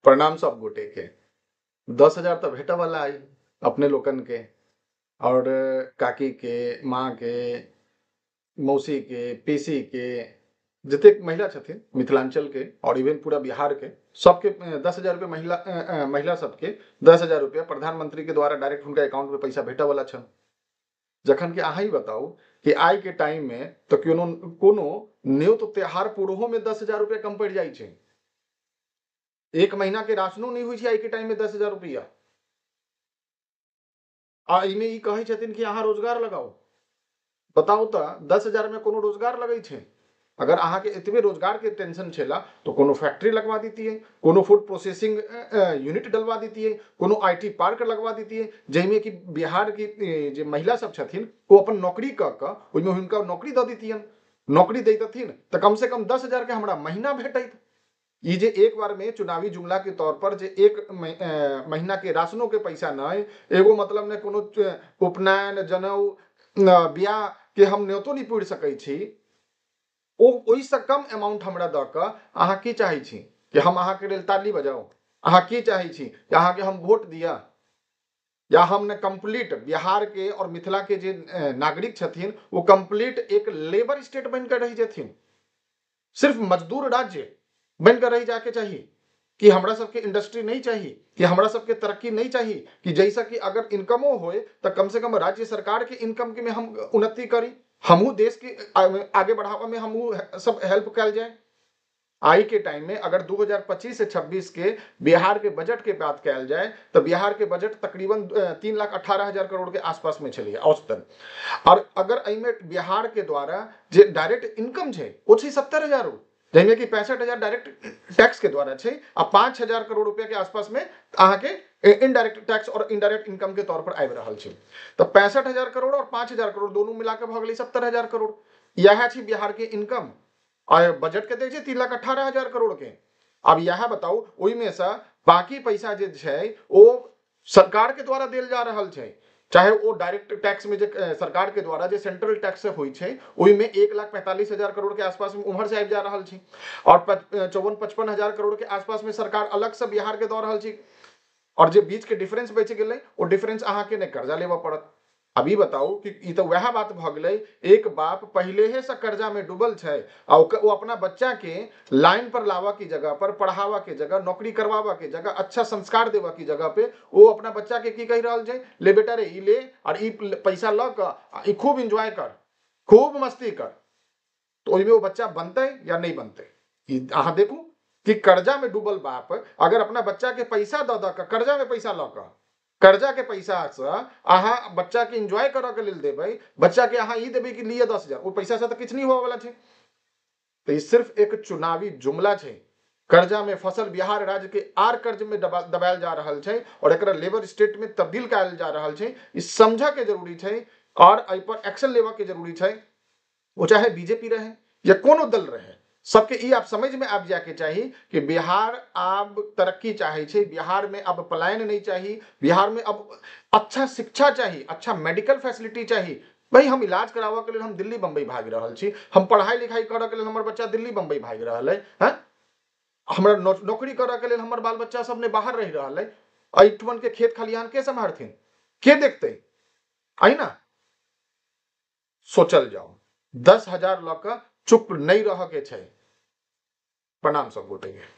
प्रणाम सब गोटे के। 10,000 तो भेटे वाला आई अपने लोकन के, और काकी के, माँ के, मौसी के, पीसी के, जतेक महिला छथिन मिथिलांचल के और इवन पूरा बिहार के, सबके 10,000 रुपये महिला सबके 10,000 रुपया प्रधानमंत्री के द्वारा डायरेक्ट उनका अकाउंट में पैसा भेटे वाला छन। जखन कि अहाँ ही बताऊ कि आई के टाइम में तो कोनो न्योत त्योहार पूर्वो में 10,000 रुपया कम पड़ जाए छे। एक महीना के राशनो नहीं हुई आई के टाइम में 10,000 रुपया। आ इमे ई कहे छथिन कि अहाँ रोजगार लगाओ। बताओ तो 10,000 में कोनो रोजगार लगे छे? अगर अहाँ के इतने रोजगार के टेंशन छेला तो कोनो फैक्ट्री लगवा देती है, कोनो फूड प्रोसेसिंग यूनिट डलवा देती है, कोनो आईटी पार्क लगवा देती है, जैमे कि बिहार की जे महिला सब छथिन वो अपन नौकरी क ओइमे हुनका नौकरी द देतियन। नौकरी दैतथिन तो कम से कम 10,000 के हमरा महीना भेटत। ये जे एक बार में चुनावी जुमला के तौर पर जे एक महीना के राशनों के पैसा न एगो मतलब ने कोनो उपनयन जनऊ ब्याह के हम न्योतो नहीं पूरि सकै छी, ओहि से कम अमाउंट हमरा द क अहाँ की चाहे छी कि हम अहाँ के लेल ताली बजाऊ? अहाँ की चाहे छी कि अहाँ के हम वोट दिया? या हमने कंप्लीट बिहार के और मिथिला के जे नागरिक छथिन वो कंप्लीट एक लेबर स्टेट बनकर रही जथिन, सिर्फ मजदूर राज्य बनकर रही जाके चाहिए कि हमरा सबके इंडस्ट्री नहीं चाहिए, कि हमरा सबके तरक्की नहीं चाहिए, कि जैसा कि अगर इनकमो होए तो कम से कम राज्य सरकार के इनकम के में हम उन्नति करी, हमू देश के आगे बढ़ावा में हमू सब हेल्प कल जाए। आई के टाइम में अगर 2025 से 26 के बिहार के बजट के बात कल जाए तो बिहार के बजट तकरीबन 3,18,000 करोड़ के आसपास में चलिए औसतन। और अगर अइमे बिहार के द्वारा जे डायरेक्ट इनकम है वो 70,000, जैमे कि 65,000 डायरेक्ट टैक्स के द्वारा है और 5,000 करोड़ रुपया के आसपास में अहाँ के इनडायरेक्ट टैक्स और इनडायरेक्ट इनकम के तौर पर आबि रहल छै। तो 65,000 करोड़ और 5,000 करोड़ दोनों मिलाकर भ गेलै 70,000 करोड़। यह छै बिहार के इनकम और बजट के छै 3,18,000 करोड़ के। अब यह बताओ ओहि में से बाकी पैसा जे छै वो सरकार के द्वारा देल जा रहल छै, चाहे वो डायरेक्ट टैक्स में जो सरकार के द्वारा जो सेंट्रल टैक्स होई छै ओहि में 1,45,000 करोड़ के आसपास में उम्हर से आबि जा रहल छै और 54-55,000 करोड़ के आसपास में सरकार अलग से बिहार के दऽ रहल छै। और जो बीच के डिफरेंस बच गेलै वो डिफरेंस अहाँ के ने कर्जा लेबऽ पड़त। अभी बताओ कि ई तो वह बात भ गेलै, एक बाप पहले से कर्जा में डूबल छै आ वो अपना बच्चा के लाइन पर लावा की जगह पर, पढ़ावा के जगह, नौकरी करवावा के जगह, अच्छा संस्कार देवा की जगह पे वो अपना बच्चा के की कह रहल छै, ले बेटा रे ई ले और ई पैसा ल क खूब एंजॉय कर, खूब मस्ती कर। तो ओइमे वो बच्चा बनते या नहीं बनते? ई अहाँ देखू कि कर्जा में डूबल बाप अगर अपना बच्चा के पैसा द क कर्जा में पैसा ल क कर्जा के पैसा से अहाँ बच्चा के एंजॉय करऽ के लेल देबै, बच्चा के अहाँ ई देबै कि लिए 10,000, वो पैसा से तो किछ नहीं होवे वाला छै। तो ये सिर्फ एक चुनावी जुमला छै। कर्जा में फसल बिहार राज्य के आर कर्ज में दबायल जा रहल छै और एकरा लेबर स्टेट में तब्दील कयल जा रहल छै। ई समझ के जरूरी छै और एहि पर एक्शन लेवा के जरूरी छै। वो चाहे बीजेपी रहे या कोनो दल रहे, सबके ई आप समझ में आब जाके चाहिए कि बिहार अब तरक्की चाहे छे, बिहार में अब पलायन नहीं चाहिए, बिहार में अब अच्छा शिक्षा चाहिए, अच्छा मेडिकल फैसिलिटी चाहिए। भाई हम इलाज करावा के लिए हम दिल्ली बम्बई भाग रहल छी, हम पढ़ाई लिखाई करऽ के लिए हमर बच्चा दिल्ली बम्बई भाग रहल है, हमरा नौकरी करऽ के लिए हमर बाल बच्चा सब ने बाहर रह रहल है। अइठमन के खेत खलिहान के संभारथिन, के देखते? आई ना सोचल जाओ। 10,000 लऽ कऽ चुप नहीं रह के छै। प्रणाम सब गोटे के।